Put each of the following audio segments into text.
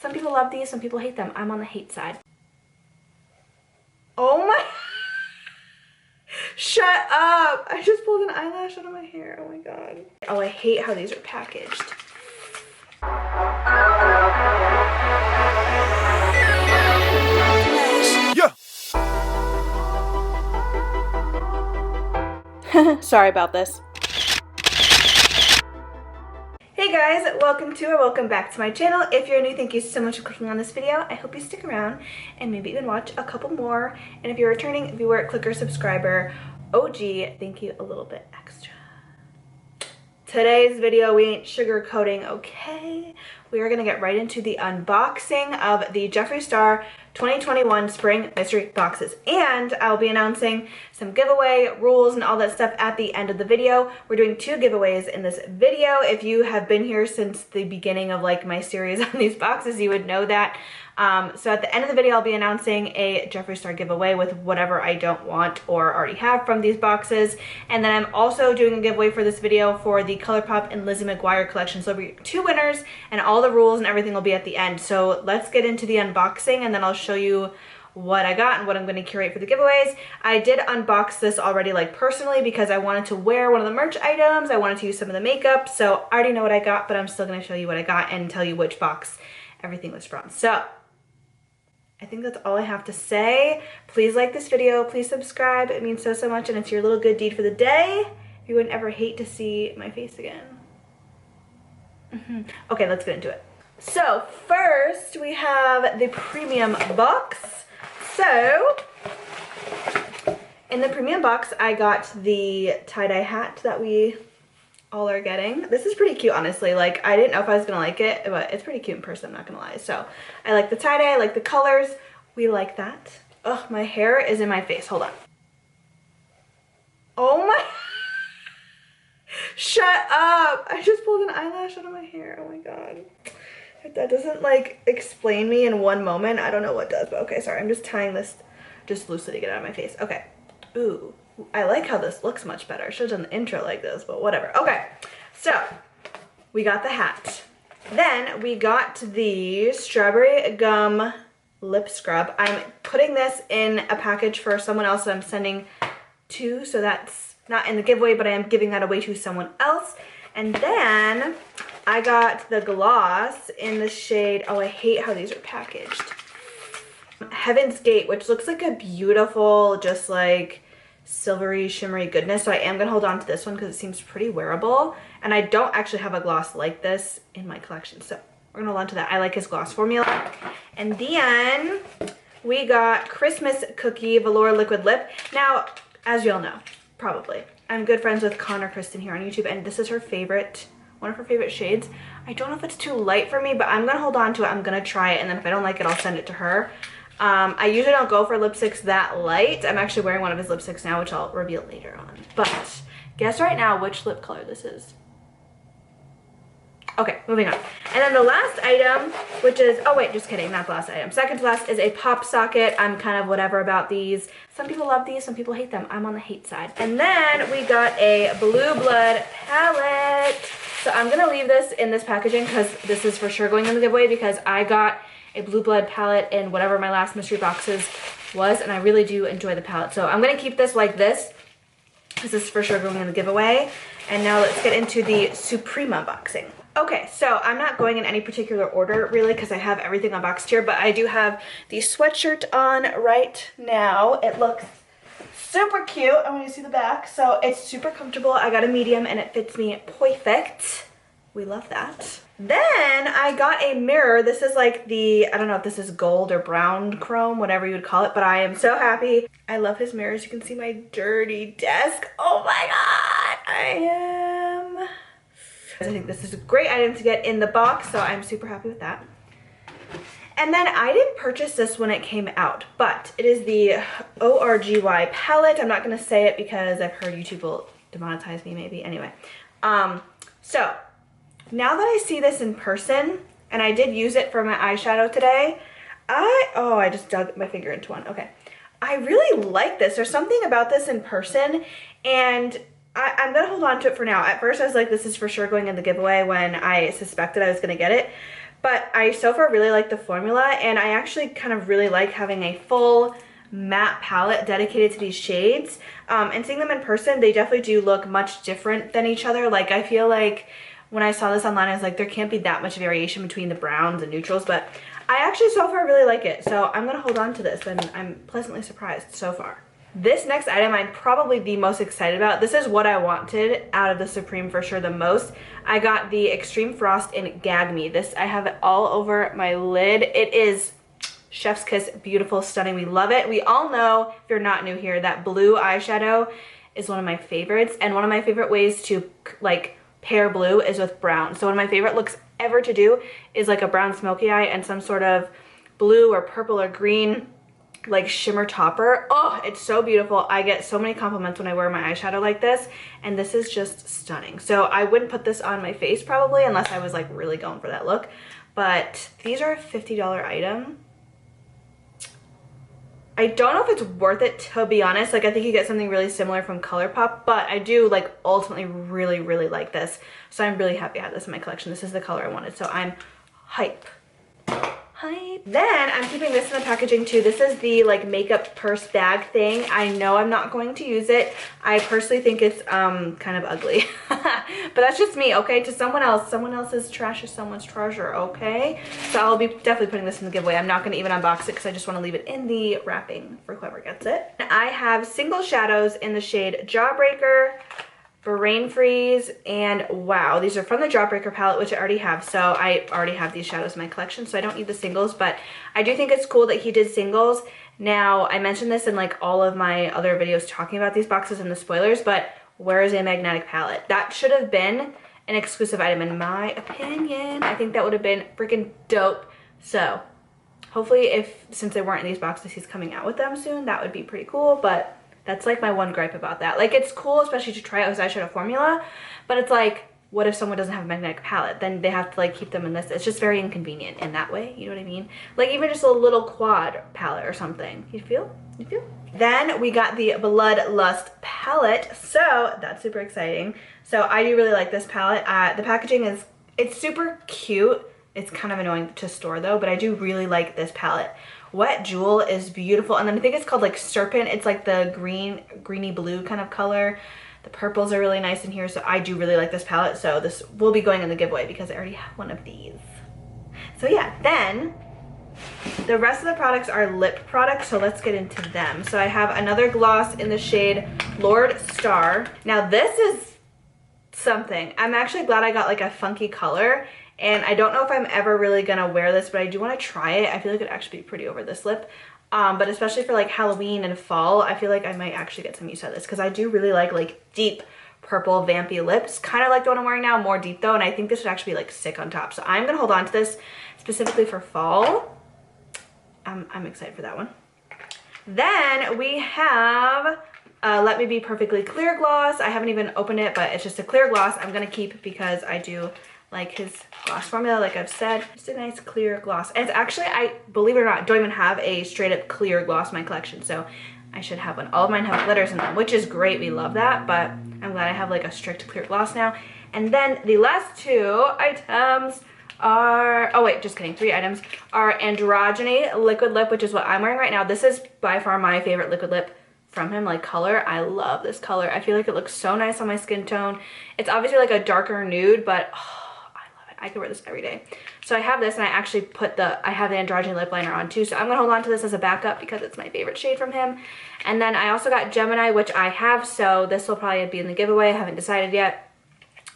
Some people love these, some people hate them. I'm on the hate side. Oh my, shut up. I just pulled an eyelash out of my hair. Oh my God. Oh, I hate how these are packaged. Yeah. Sorry about this. Hey guys, welcome back to my channel. If you're new, thank you so much for clicking on this video. I hope you stick around and maybe even watch a couple more. And if you're a returning viewer, clicker, subscriber, OG, thank you a little bit extra. Today's video, we ain't sugarcoating, okay? We are gonna get right into the unboxing of the Jeffree Star 2021 Spring Mystery Boxes. And I'll be announcing some giveaway rules and all that stuff at the end of the video. We're doing 2 giveaways in this video. If you have been here since the beginning of like my series on these boxes, you would know that. So at the end of the video, I'll be announcing a Jeffree Star giveaway with whatever I don't want or already have from these boxes. And then I'm also doing a giveaway for this video for the ColourPop and Lizzie McGuire collection. So there'll be 2 winners and all the rules and everything will be at the end. So let's get into the unboxing and then I'll show you what I got and what I'm going to curate for the giveaways. I did unbox this already like personally because I wanted to wear one of the merch items. I wanted to use some of the makeup. So I already know what I got, but I'm still going to show you what I got and tell you which box everything was from. So I think that's all I have to say. Please like this video, please subscribe. It means so, so much and it's your little good deed for the day. You wouldn't ever hate to see my face again. Okay, let's get into it. So first we have the premium box. So in the premium box, I got the tie-dye hat that we all are getting. This is pretty cute, honestly. Like, I didn't know if I was gonna like it, but it's pretty cute in person, I'm not gonna lie. So I like the tie-dye, I like the colors. We like that. Oh, my hair is in my face. Hold on. Oh my, shut up. I just pulled an eyelash out of my hair. Oh my God. If that doesn't like explain me in one moment, I don't know what does, but okay, sorry. I'm just tying this just loosely to get it out of my face. Okay. Ooh. I like how this looks much better. I should have done the intro like this, but whatever. Okay, so we got the hat. Then we got the strawberry gum lip scrub. I'm putting this in a package for someone else that I'm sending to, so that's not in the giveaway, but I am giving that away to someone else. And then I got the gloss in the shade, oh, I hate how these are packaged. Heaven's Gate, which looks like a beautiful, just like silvery shimmery goodness. So I am gonna hold on to this one because it seems pretty wearable and I don't actually have a gloss like this in my collection, so we're gonna hold on to that. I like his gloss formula. And then we got Christmas Cookie Velour Liquid Lip. Now, as you all know, probably, I'm good friends with Connor Kristen here on YouTube and this is her favorite, one of her favorite shades. I don't know if it's too light for me, but I'm gonna hold on to it. I'm gonna try it and then if I don't like it, I'll send it to her. I usually don't go for lipsticks that light. I'm actually wearing one of his lipsticks now, which I'll reveal later on. But guess right now which lip color this is. Okay, moving on. And then the last item, which is, oh wait, just kidding, not the last item. Second to last is a pop socket. I'm kind of whatever about these. Some people love these, some people hate them. I'm on the hate side. And then we got a Blue Blood palette. So I'm gonna leave this in this packaging because this is for sure going in the giveaway because I got a Blue Blood palette in whatever my last mystery boxes was and I really do enjoy the palette. So I'm going to keep this like this because this is for sure going in the giveaway. And now let's get into the Supreme unboxing. Okay, so I'm not going in any particular order really because I have everything unboxed here, but I do have the sweatshirt on right now. It looks super cute. I want you to see the back. So it's super comfortable. I got a medium and it fits me perfect. We love that. Then I got a mirror. This is like the, I don't know if this is gold or brown chrome, whatever you would call it, but I am so happy. I love his mirrors. You can see my dirty desk. Oh my God, I think this is a great item to get in the box, so I'm super happy with that. And then I didn't purchase this when it came out, but it is the ORGY palette. I'm not gonna say it because I've heard YouTube will demonetize me maybe. Anyway, so now that I see this in person, and I did use it for my eyeshadow today, I just dug my finger into one. Okay. I really like this. There's something about this in person, and I'm gonna hold on to it for now. At first I was like, this is for sure going in the giveaway when I suspected I was gonna get it. But I so far really like the formula, and I actually kind of really like having a full matte palette dedicated to these shades. And seeing them in person, they definitely do look much different than each other. Like, I feel like when I saw this online, I was like, there can't be that much variation between the browns and neutrals, but I actually so far really like it. So I'm gonna hold on to this, and I'm pleasantly surprised so far. This next item I'm probably the most excited about. This is what I wanted out of the Supreme for sure the most. I got the Extreme Frost in Gag Me. This, I have it all over my lid. It is chef's kiss, beautiful, stunning. We love it. We all know, if you're not new here, that blue eyeshadow is one of my favorites, and one of my favorite ways to like pair blue is with brown. So one of my favorite looks ever to do is like a brown smoky eye and some sort of blue or purple or green like shimmer topper. Oh, it's so beautiful. I get so many compliments when I wear my eyeshadow like this, and this is just stunning. So I wouldn't put this on my face probably unless I was like really going for that look, but these are a $50 item. I don't know if it's worth it, to be honest. Like, I think you get something really similar from ColourPop, but I do like ultimately really like this. So I'm really happy I have this in my collection. This is the color I wanted, so I'm hype. Then I'm keeping this in the packaging too. This is the like makeup purse bag thing. I know I'm not going to use it. I personally think it's kind of ugly. But that's just me, okay? To someone else's trash is someone's treasure, okay? So I'll be definitely putting this in the giveaway. I'm not going to even unbox it because I just want to leave it in the wrapping for whoever gets it. I have single shadows in the shade Jawbreaker, Brain Freeze, and Wow. These are from the Jawbreaker palette, which I already have, so I already have these shadows in my collection, so I don't need the singles, but I do think it's cool that he did singles. Now, I mentioned this in like all of my other videos talking about these boxes and the spoilers, but where is a magnetic palette? That should have been an exclusive item in my opinion. I think that would have been freaking dope. So hopefully since they weren't in these boxes, he's coming out with them soon. That would be pretty cool, but that's like my one gripe about that. Like, it's cool, especially to try out his eyeshadow formula, but it's like, what if someone doesn't have a magnetic palette? Then they have to like keep them in this. It's just very inconvenient in that way, you know what I mean? Like, even just a little quad palette or something. You feel? You feel? Then we got the Bloodlust palette, so that's super exciting. So I do really like this palette. The packaging it's super cute. It's kind of annoying to store though, but I do really like this palette. Wet Jewel is beautiful, and then I think it's called like Serpent. It's like the greeny blue kind of color. The purples are really nice in here, so I do really like this palette. So this will be going in the giveaway because I already have one of these. So yeah, then the rest of the products are lip products, so let's get into them. So I have another gloss in the shade Lord Star. Now this is something. I'm actually glad I got like a funky color. And I don't know if I'm ever really gonna wear this, but I do want to try it. I feel like it'd actually be pretty over this lip. But especially for like Halloween and fall, I feel like I might actually get some use out of this because I do really like deep purple vampy lips. Kind of like the one I'm wearing now, more deep though, and I think this would actually be like sick on top. So I'm gonna hold on to this specifically for fall. I'm excited for that one. Then we have Let Me Be Perfectly Clear gloss. I haven't even opened it, but it's just a clear gloss I'm gonna keep because I do like his gloss formula, like I've said. Just a nice clear gloss. And it's actually, I believe it or not, don't even have a straight up clear gloss in my collection, so I should have one. All of mine have glitters in them, which is great, we love that, but I'm glad I have like a strict clear gloss now. And then the last two items are, oh wait, just kidding, 3 items, are Androgyny Liquid Lip, which is what I'm wearing right now. This is by far my favorite liquid lip from him, like color. I love this color. I feel like it looks so nice on my skin tone. It's obviously like a darker nude, but I could wear this every day. So I have this, and I actually I have the Androgyny lip liner on too, so I'm gonna hold on to this as a backup because it's my favorite shade from him. And then I also got Gemini, which I have, so this will probably be in the giveaway. I haven't decided yet.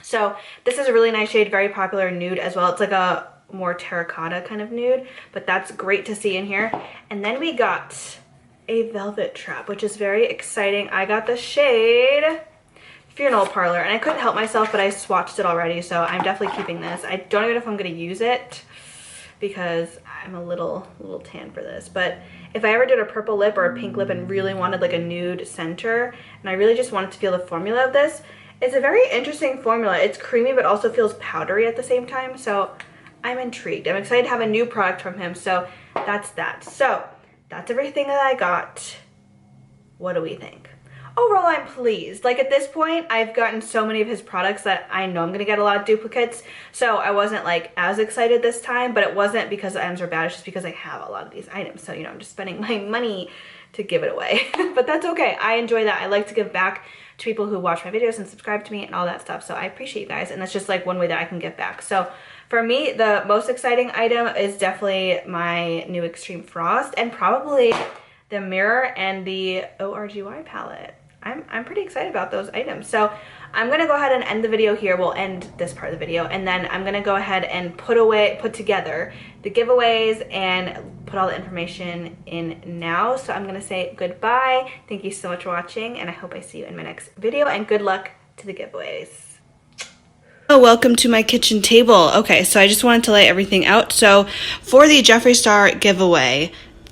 So this is a really nice shade, very popular nude as well. It's like a more terracotta kind of nude, but that's great to see in here. And then we got a Velvet Trap, which is very exciting. I got the shade Funeral Parlor, and I couldn't help myself, but I swatched it already, so I'm definitely keeping this. I don't even know if I'm going to use it because I'm a little tan for this, but if I ever did a purple lip or a pink lip and really wanted like a nude center, and I really just wanted to feel the formula of this, it's a very interesting formula. It's creamy but also feels powdery at the same time, so I'm intrigued. I'm excited to have a new product from him, so that's that. So that's everything that I got. What do we think? overall I'm pleased. Like at this point, I've gotten so many of his products that I know I'm gonna get a lot of duplicates. So I wasn't like as excited this time, but it wasn't because the items are bad, it's just because I have a lot of these items. So, you know, I'm just spending my money to give it away. But that's okay, I enjoy that. I like to give back to people who watch my videos and subscribe to me and all that stuff. So I appreciate you guys, and that's just like one way that I can give back. So for me, the most exciting item is definitely my new Extreme Frost, and probably the mirror and the ORGY palette. I'm pretty excited about those items. So I'm gonna go ahead and end the video here. We'll end this part of the video, and then I'm gonna go ahead and put together the giveaways and put all the information in now. So I'm gonna say goodbye. Thank you so much for watching, and I hope I see you in my next video, and good luck to the giveaways. Oh, welcome to my kitchen table. Okay, so I just wanted to lay everything out. So for the Jeffree Star giveaway,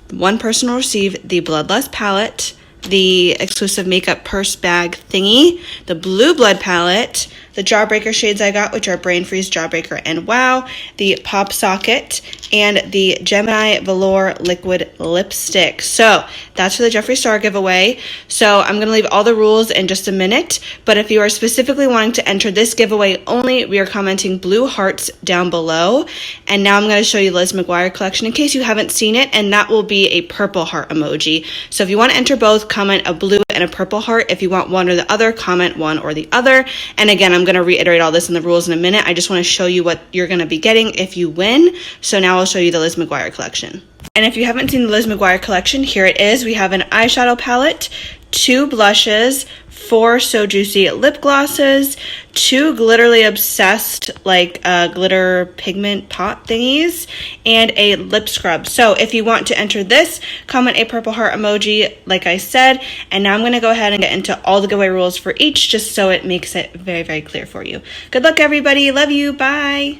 one person will receive the Bloodlust palette, the exclusive makeup purse bag thingy, the Blue Blood palette, the Jawbreaker shades I got, which are Brain Freeze, Jawbreaker, and Wow, the Pop Socket, and the Gemini Velour Liquid Lipstick. So that's for the Jeffree Star giveaway. So I'm going to leave all the rules in just a minute, but if you are specifically wanting to enter this giveaway only, we are commenting blue hearts down below. And now I'm going to show you Liz McGuire collection in case you haven't seen it, and that will be a purple heart emoji. So if you want to enter both, comment a blue and a purple heart. If you want one or the other, comment one or the other. And again, I'm going to reiterate all this in the rules in a minute. I just want to show you what you're going to be getting if you win. So now I'll show you the Liz McGuire collection. And if you haven't seen the Liz McGuire collection, here it is. We have an eyeshadow palette, 2 blushes, 4 So Juicy lip glosses, 2 glitterly obsessed like glitter pigment pot thingies, and a lip scrub. So if you want to enter this, comment a purple heart emoji like I said. And now I'm going to go ahead and get into all the giveaway rules for each, just so it makes it very, very clear for you. Good luck, everybody. Love you. Bye.